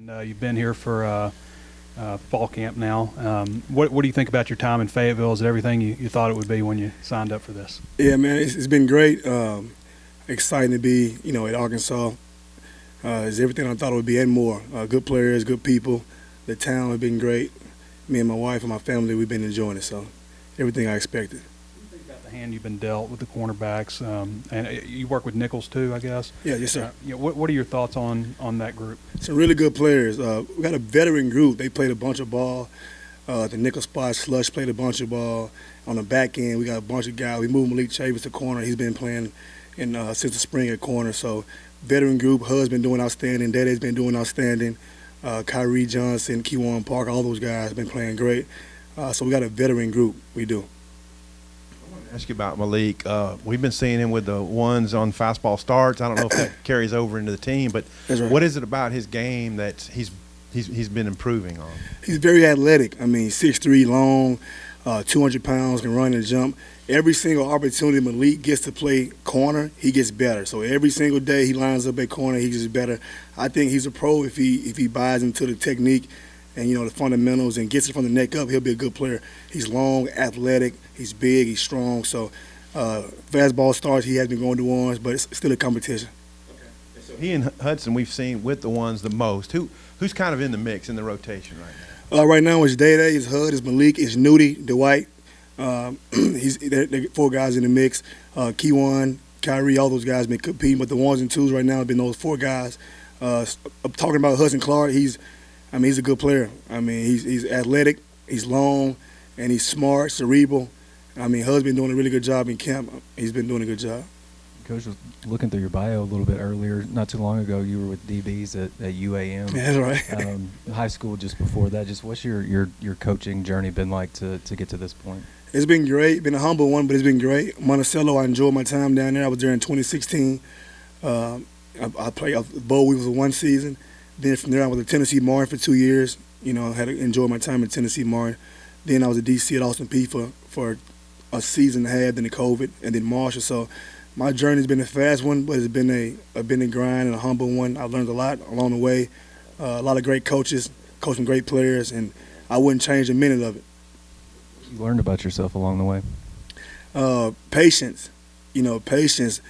And you've been here for fall camp now. What do you think about your time in Fayetteville? Is it everything you thought it would be when you signed up for this? Yeah, man, it's been great. Exciting to be, at Arkansas. It's everything I thought it would be and more. Good players, good people. The town has been great. Me and my wife and my family, we've been enjoying it. So everything I expected. What do you think about the hand you've been dealt with the cornerbacks? And you work with nickels too, I guess? Yeah, yes, sir. What are your thoughts on that group? Some really good players. We got a veteran group. They played a bunch of ball. The nickel spot, Slush played a bunch of ball. On the back end, we got a bunch of guys. We moved Malik Chavis to corner. He's been playing since the spring at corner. So veteran group. Hud's been doing outstanding. Dede's been doing outstanding. Kyrie Johnson, Keywan Park, all those guys have been playing great. So we got a veteran group. We do. I want to ask you about Malik. We've been seeing him with the ones on fastball starts. I don't know if that carries over into the team, but Right. What is it about his game that he's been improving on? He's very athletic. 6'3", long, 200 pounds, can run and jump. Every single opportunity Malik gets to play corner, he gets better. So every single day he lines up at corner, he gets better. I think he's a pro if he buys into the technique and the fundamentals and gets it from the neck up. He'll be a good player. He's long, athletic, he's big, he's strong. So fastball starts, he has been going to ones, but it's still a competition. Okay. So he and Hudson we've seen with the ones the most. Who's kind of in the mix in the rotation right now? Right now it's Dede, it's Hud, it's Malik, it's Nudie, Dwight. They're four guys in the mix. Keywan, Kyrie, all those guys been competing, but the ones and twos right now have been those four guys. Talking about Hudson Clark, he's a good player. He's athletic, he's long, and he's smart, cerebral. Hud's been doing a really good job in camp. He's been doing a good job. Coach, was looking through your bio a little bit earlier. Not too long ago, you were with DBs at UAM. Yeah, that's right. High school just before that. Just what's your coaching journey been like to get to this point? It's been great. Been a humble one, but it's been great. Monticello, I enjoyed my time down there. I was there in 2016. I played bowl week was one season. Then from there, I was at Tennessee Martin for 2 years. I had to enjoy my time at Tennessee Martin. Then I was a DC at Austin Peay for a season and a half, then the COVID, and then Marshall. So my journey's been a fast one, but it's been a grind and a humble one. I learned a lot along the way. A lot of great coaches, coaching great players, and I wouldn't change a minute of it. You learned about yourself along the way? Patience. Patience.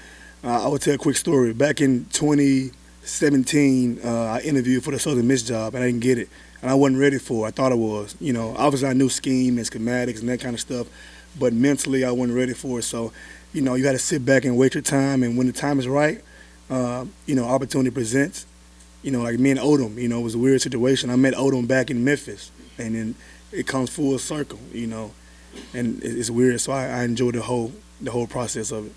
I would tell a quick story. Back in 2017, I interviewed for the Southern Miss job, and I didn't get it. And I wasn't ready for it. I thought I was. Obviously I knew scheme and schematics and that kind of stuff, but mentally I wasn't ready for it. So, you got to sit back and wait your time, and when the time is right, opportunity presents. Like me and Odom, it was a weird situation. I met Odom back in Memphis, and then it comes full circle, and it's weird. So I enjoyed the whole process of it.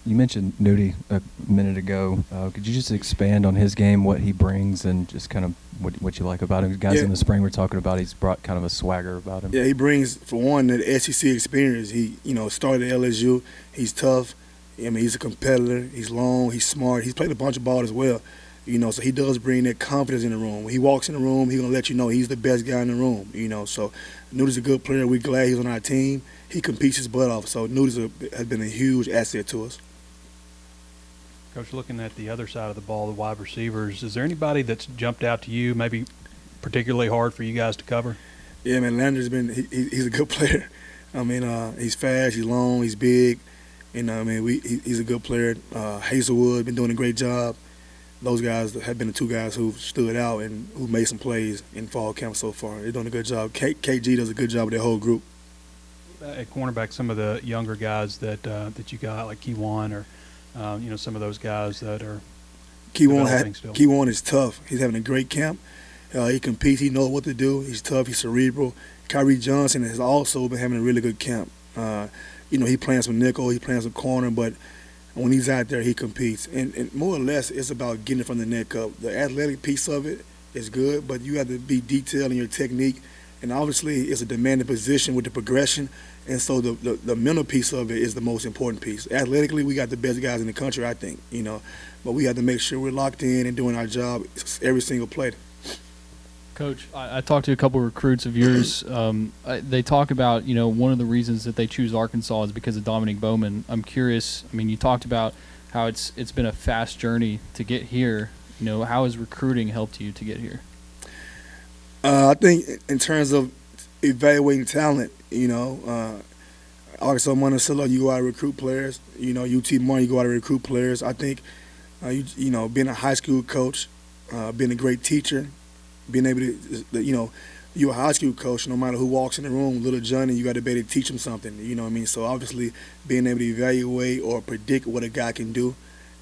You mentioned Nudie a minute ago. Could you just expand on his game, what he brings, and just kind of what you like about him? Guys in the spring we're talking about, he's brought kind of a swagger about him. Yeah, he brings, for one, the SEC experience. He, started at LSU. He's tough. He's a competitor. He's long. He's smart. He's played a bunch of ball as well. So he does bring that confidence in the room. When he walks in the room, he's going to let you know he's the best guy in the room, So Nudie's a good player. We're glad he's on our team. He competes his butt off. So Nudie has been a huge asset to us. Coach, looking at the other side of the ball, the wide receivers, is there anybody that's jumped out to you, maybe particularly hard for you guys to cover? Yeah, man, Lander's he's a good player. He's fast, he's long, he's big. He's a good player. Hazelwood been doing a great job. Those guys have been the two guys who stood out and who made some plays in fall camp so far. They're doing a good job. KG does a good job with their whole group. At cornerback, some of the younger guys that you got, like Keywan or some of those guys that are Keywan is tough. He's having a great camp. He competes. He knows what to do. He's tough. He's cerebral. Kyrie Johnson has also been having a really good camp. He playing some nickel. He playing some corner, but when he's out there, he competes. And more or less, it's about getting it from the neck up. The athletic piece of it is good, but you have to be detailed in your technique. And obviously, it's a demanding position with the progression. And so the mental piece of it is the most important piece. Athletically, we got the best guys in the country, I think, But we have to make sure we're locked in and doing our job every single play. Coach, I talked to a couple of recruits of yours. They talk about, one of the reasons that they choose Arkansas is because of Dominique Bowman. I'm curious, you talked about how it's been a fast journey to get here. How has recruiting helped you to get here? I think in terms of evaluating talent, Arkansas Monticello, you go out and recruit players. UT Martin, you go out and recruit players. I think, being a high school coach, being a great teacher, being able to, you're a high school coach, no matter who walks in the room, little Johnny, you got to be able to teach him something, you know what I mean? So obviously being able to evaluate or predict what a guy can do,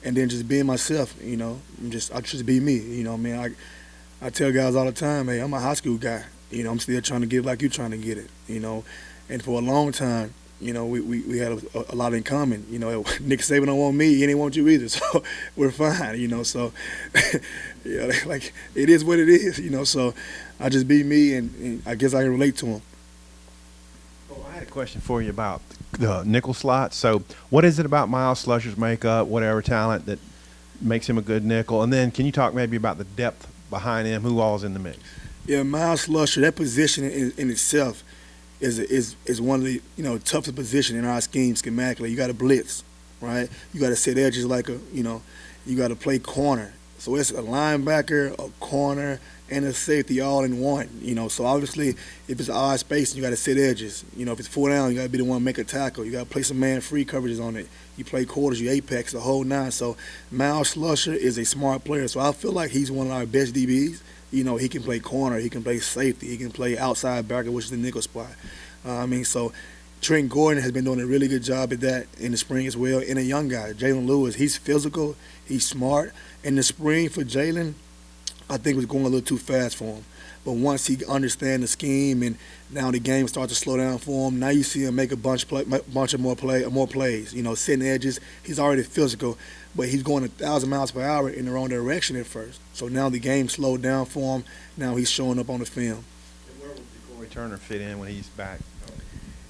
and then just being myself, I just be me, I tell guys all the time, hey, I'm a high school guy, I'm still trying to get it like you're trying to get it, and for a long time, we had a lot in common. Nick Saban don't want me, he didn't want you either, so we're fine, so like it is what it is, so I just be me, and I guess I can relate to him. Well, I had a question for you about the nickel slot. So what is it about Miles Slusher's makeup, whatever talent, that makes him a good nickel? And then can you talk maybe about the depth behind him, who all's in the mix? Yeah, Miles Slusher, that position in itself is one of the toughest position in our scheme schematically. You got to blitz, right? You got to set edges like you got to play corner. So it's a linebacker, a corner, and a safety all in one. So obviously if it's odd space, you got to set edges. If it's 4 down, you got to be the one to make a tackle. You got to play some man-free coverages on it. You play quarters, you apex, the whole nine. So Miles Slusher is a smart player. So I feel like he's one of our best DBs. He can play corner, he can play safety, he can play outside backer, which is the nickel spot. So Trent Gordon has been doing a really good job at that in the spring as well. And a young guy, Jalen Lewis, he's physical, he's smart. In the spring for Jalen, I think it was going a little too fast for him. But once he understands the scheme and now the game starts to slow down for him, now you see him make a bunch of more plays. Setting edges. He's already physical, but he's going 1,000 miles per hour in the wrong direction at first. So now the game slowed down for him. Now he's showing up on the film. And where will Ja'Cory Turner fit in when he's back?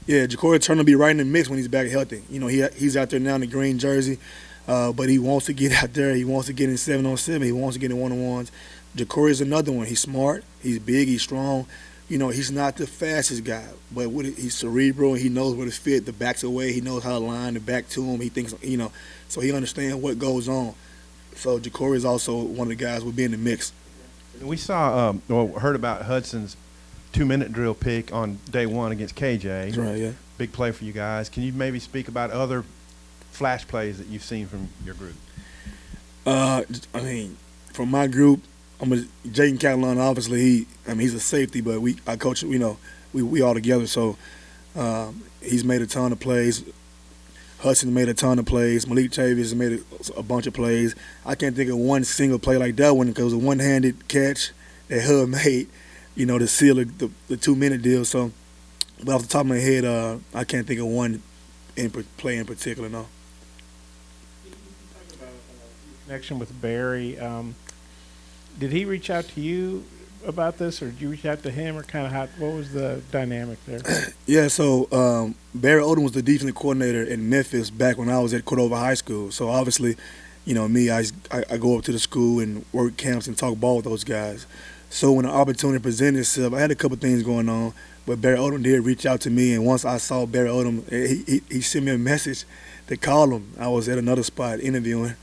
Yeah, Ja'Cory Turner will be right in the mix when he's back healthy. He's out there now in the green jersey, but he wants to get out there. He wants to get in 7-on-7. He wants to get in 1-on-1s. Ja'Cory is another one. He's smart. He's big. He's strong. He's not the fastest guy, but he's cerebral. He knows where to fit. The back's away. He knows how to line the back to him. He thinks, so he understands what goes on. So Ja'Cory is also one of the guys who will be in the mix. We saw, heard about Hudson's 2-minute drill pick on day one against KJ. That's right, yeah. Big play for you guys. Can you maybe speak about other flash plays that you've seen from your group? From my group, Jaden Catalan, obviously he's a safety, but I coach, we all together. So he's made a ton of plays. Hudson made a ton of plays. Malik Chavis made a bunch of plays. I can't think of one single play like that one because it was a one-handed catch that Hud made, to seal the 2-minute deal. So, but off the top of my head, I can't think of one play in particular, no. You talked about connection with Barry. Did he reach out to you about this, or did you reach out to him, or what was the dynamic there? Yeah, so Barry Odom was the defensive coordinator in Memphis back when I was at Cordova High School. So obviously, me, I go up to the school and work camps and talk ball with those guys. So when the opportunity presented itself, I had a couple things going on, but Barry Odom did reach out to me, and once I saw Barry Odom, he sent me a message to call him. I was at another spot interviewing,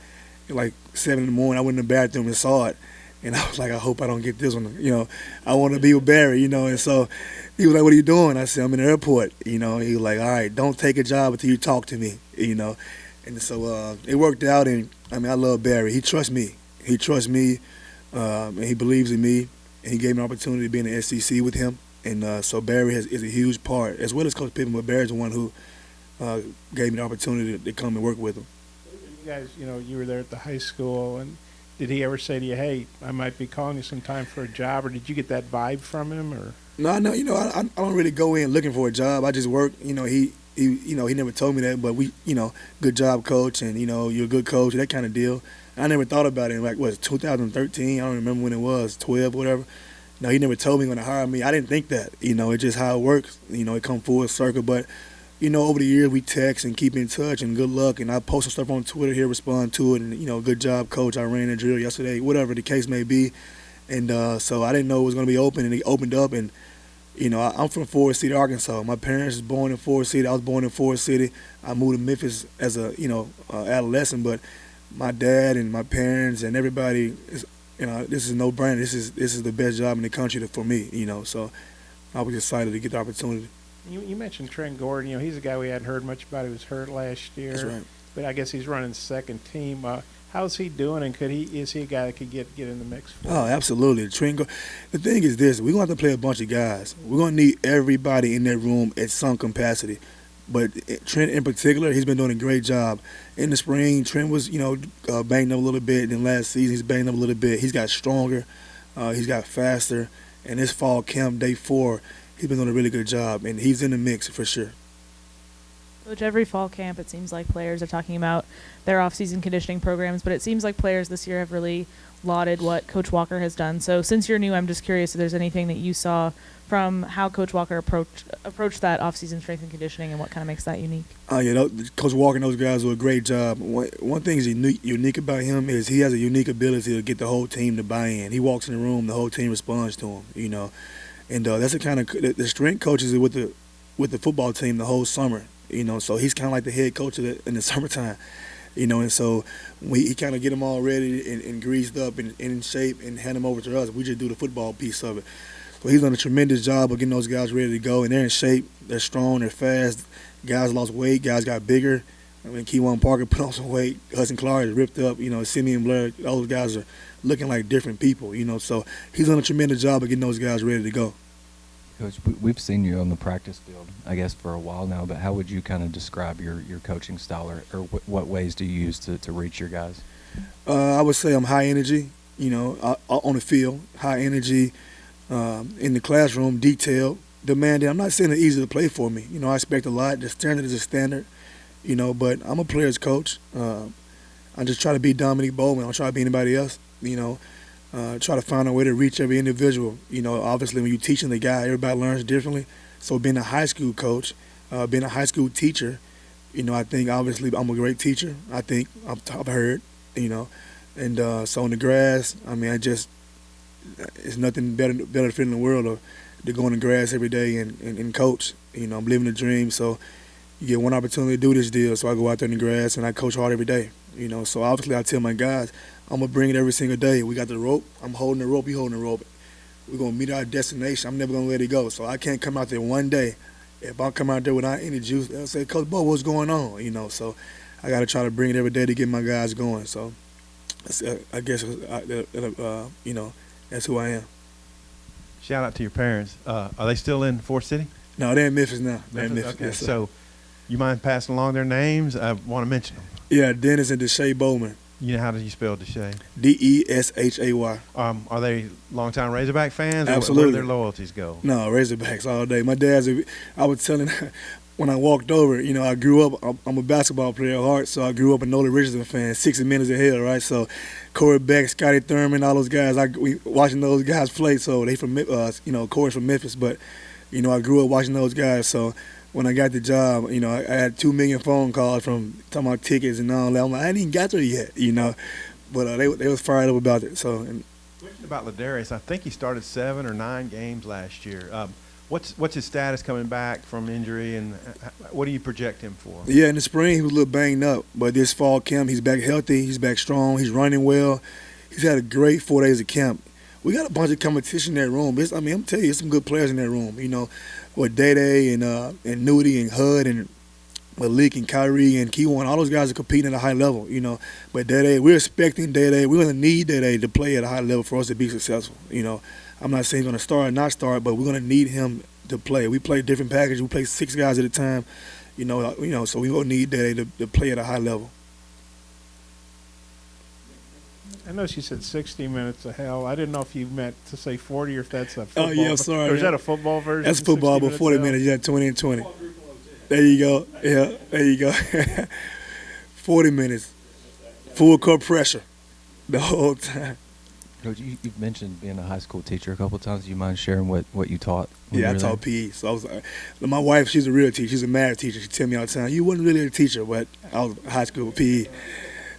like 7 in the morning. I went in the bathroom and saw it. And I was like, I hope I don't get this one. I want to be with Barry, And so he was like, what are you doing? I said, I'm in the airport. He was like, all right, don't take a job until you talk to me, And so it worked out. And, I love Barry. He trusts me. And he believes in me. And he gave me an opportunity to be in the SEC with him. And so Barry is a huge part, as well as Coach Pittman, but Barry's the one who gave me the opportunity to come and work with him. You guys, you were there at the high school, and did he ever say to you, hey, I might be calling you sometime for a job, or did you get that vibe from him? Or No, I don't really go in looking for a job. I just work. He never told me that, but we, good job, coach, and, you're a good coach, that kind of deal. I never thought about it. Like, 2013? I don't remember when it was, 12, whatever. No, he never told me when to hire me. I didn't think that. It's just how it works. It come full circle. But, over the years we text and keep in touch, and good luck. And I post some stuff on Twitter, he'll respond to it. And, good job, coach. I ran the drill yesterday, whatever the case may be. And so I didn't know it was going to be open, and it opened up. And, I'm from Forrest City, Arkansas. My parents was born in Forrest City. I was born in Forrest City. I moved to Memphis as a, adolescent. But my dad and my parents and everybody is, this is no brainer. This is the best job in the country for me. So I was excited to get the opportunity. You mentioned Trent Gordon. He's a guy we hadn't heard much about. He was hurt last year. That's right. But I guess he's running second team. How's he doing, and is he a guy that could get in the mix for Oh, absolutely. The thing is this, we're going to have to play a bunch of guys. We're going to need everybody in that room at some capacity. But Trent in particular, he's been doing a great job. In the spring, Trent was, banged up a little bit. Then last season, he's banged up a little bit. He's got stronger. He's got faster. And this fall camp, day 4, he's been doing a really good job. And he's in the mix for sure. Coach, every fall camp, it seems like players are talking about their off-season conditioning programs, but it seems like players this year have really lauded what Coach Walker has done. So since you're new, I'm just curious if there's anything that you saw from how Coach Walker approached that off-season strength and conditioning and what kind of makes that unique. Coach Walker and those guys do a great job. One thing is unique about him is he has a unique ability to get the whole team to buy in. He walks in the room, the whole team responds to him, And that's the kind of the strength coaches with the football team the whole summer. So he's kind of like the head coach in the summertime, and so he kind of get them all ready and greased up and in shape and hand them over to us. We just do the football piece of it. So he's done a tremendous job of getting those guys ready to go, and they're in shape, they're strong, they're fast. Guys lost weight, guys got bigger. Keywan Parker put on some weight. Hudson Clark is ripped up. Simeon Blair, all those guys are looking like different people. So he's done a tremendous job of getting those guys ready to go. Coach, we've seen you on the practice field, I guess, for a while now, but how would you kind of describe your coaching style, or what ways do you use to reach your guys? I would say I'm high energy, on the field, high energy, in the classroom, detailed, demanding. I'm not saying it's easy to play for me. I expect a lot. The standard is a standard, but I'm a player's coach. I just try to be Dominique Bowman. I don't try to be anybody else, try to find a way to reach every individual. Obviously when you're teaching the guy, everybody learns differently. So being a high school coach, being a high school teacher, I think obviously I'm a great teacher. I think I've heard, and so on the grass, it's nothing better fit in the world to go on the grass every day and coach. I'm living a dream, so you get one opportunity to do this deal, so I go out there in the grass and I coach hard every day. So obviously I tell my guys, I'm going to bring it every single day. We got the rope. I'm holding the rope. You holding the rope. We're going to meet our destination. I'm never going to let it go. So I can't come out there one day. If I come out there without any juice, they'll say, Coach Bo, what's going on? So I got to try to bring it every day to get my guys going. So I guess, that's who I am. Shout out to your parents. Are they still in Forrest City? No, they're in Memphis now. They're in Memphis. Okay. Yes, So you mind passing along their names? I want to mention them. Yeah, Dennis and Deshae Bowman. How do you spell Deshae? Deshay. Are they longtime Razorback fans? Absolutely. Or where do their loyalties go? No, Razorbacks all day. My dad's I was telling when I walked over, I grew up, I'm a basketball player at heart, so I grew up a Nolan Richardson fan, 60 minutes of hell, right? So cornerbacks, Scotty Thurman, all those guys, we watching those guys play, so they from, Corey's from Memphis, but, I grew up watching those guys, so when I got the job, I had 2 million phone calls from talking about tickets and all that. I'm like, I ain't even got there yet, But they was fired up about it. So, Question about Ladarius. I think he started 7 or 9 games last year. What's his status coming back from injury, and what do you project him for? Yeah, in the spring he was a little banged up, but this fall camp he's back healthy. He's back strong. He's running well. He's had a great 4 days of camp. We got a bunch of competition in that room. I'm telling you, there's some good players in that room. With Day and Nudie and Hud and Malik and Kyrie and Keywan, all those guys are competing at a high level, But Day, we're expecting Day. We're going to need Day to play at a high level for us to be successful, I'm not saying he's going to start or not start, but we're going to need him to play. We play different packages. We play 6 guys at a time, so we're going to need Day to play at a high level. I know she said 60 minutes of hell. I didn't know if you meant to say 40 or if that's a football. Oh, yeah, sorry. Or is that a football version? That's football, but 40 minutes, yeah, 20 and 20. There you go. Yeah, there you go. 40 minutes. Full court pressure the whole time. Coach, you've mentioned being a high school teacher a couple of times. Do you mind sharing what you taught? Yeah, I taught PE. So I was my wife, she's a real teacher. She's a math teacher. She tell me all the time, you wasn't really a teacher, but I was high school PE.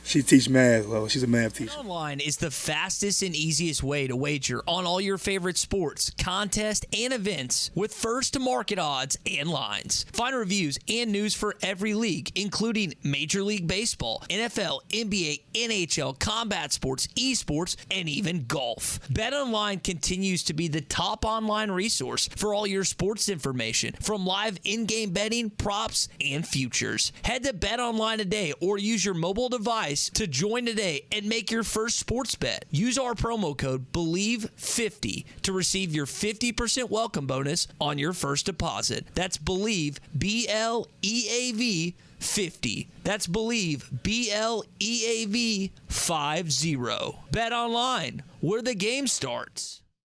she teach math. Well, she's a math teacher. BetOnline is the fastest and easiest way to wager on all your favorite sports, contests, and events with first-to-market odds and lines. Find reviews and news for every league, including Major League Baseball, NFL, NBA, NHL, combat sports, esports, and even golf. BetOnline continues to be the top online resource for all your sports information, from live in-game betting, props, and futures. Head to BetOnline today or use your mobile device to join today and make your first sports bet. Use our promo code BELIEVE50 to receive your 50% welcome bonus on your first deposit. That's BELIEVE, BLEAV 50. That's BELIEVE, BLEAV 50. Bet online, where the game starts.